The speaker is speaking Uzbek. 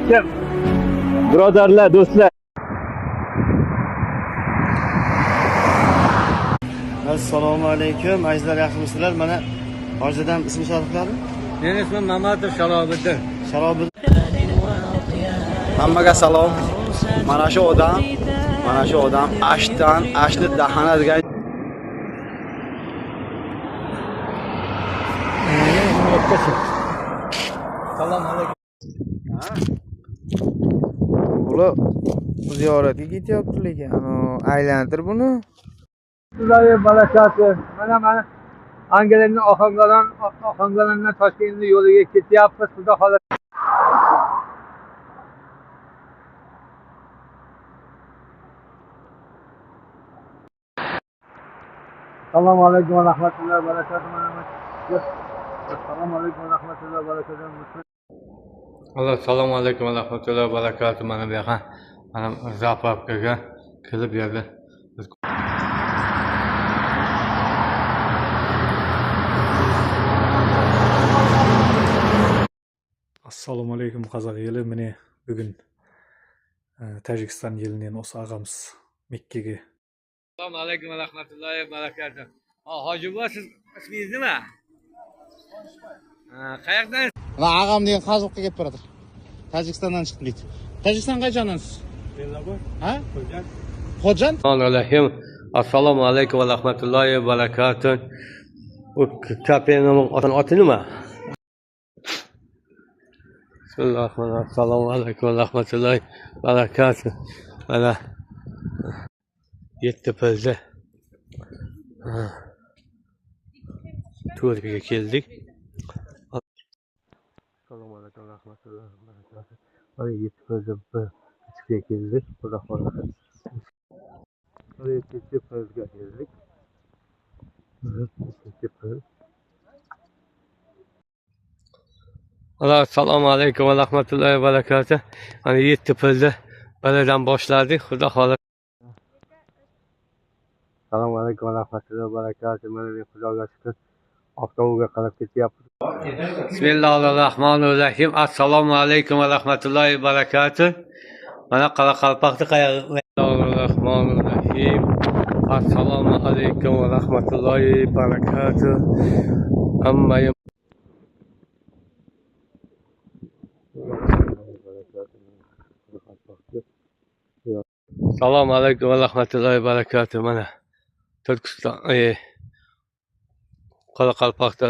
alaykum. Birodarlar, do'stlar. Assalomu alaykum. Azizlar, yaxshimisizlar? Mana hojidan ismi shariflari? Mening ismim Mamatov Shalobiddin. Sharobiddin. Hammaga salom. Mana shu odam ashdan ashli dahana degan. Salom alaykum. Bular ziyoratga ketyapti lekin aylantir buni. Sizlarga barakati. Mana Angliyaning Ohangarondan Toshkentga yo'liga ketyapmiz. Xudo xohlasa. Assalomu alaykum va rahmatullohi va barakatuh. Assalomu alaykum va rahmatullohi va barakatuh. Assalomu alaykum va rahmatullohi va barakatuh. Mana bu yoqqa mana zapravkaga kelib yerda. Assalomu alaykum qozoq yili. Meni bugun Tojikiston yilining o'z og'amiz Mekkaga. Assalomu alaykum va rahmatullohi va barakatuh. Hoji buva, siz ismingiz nima? Qayerdan? Va og'am degan qozoqqa kelib boradi. Tojikistondan chiqib keldi. Tojikiston qachonsiz? Ha? Xo'jan? Assalomu alaykum va rahmatullohi va barakatuh. Bu kapening oti nima? Bismillahirrahmanirrahim. Assalomu alaykum va rahmatullohi va barakatuh. Mana Yettipilda Turkiyaga keldik. Assalomu alaykum va rahmatullohi va barakatuh. Mana Yettipilda Turkiyaga keldik. Xudo xohlasa. Yettipilga keldik. Assalomu alaykum va rahmatullohi va barakatuh. Mana Yettipilda baladan boshladik. Xudo xohlasa. Assalomu alaykum va rahmatullohi va barakatuh. Mana Xudoga shukr. Avtobuga qarab ketyapmiz. Bismillahirrohmanirrohim. Assalomu alaykum va rahmatullohi va barakatuh. Mana Qoraqalpoqda Bismillahirrohmanirrohim. Assalomu alaykum va rahmatullohi va barakatuh. Hamma Assalomu alaykum va rahmatullohi va barakatuh. Mana Turkiston Qoraqalpoqda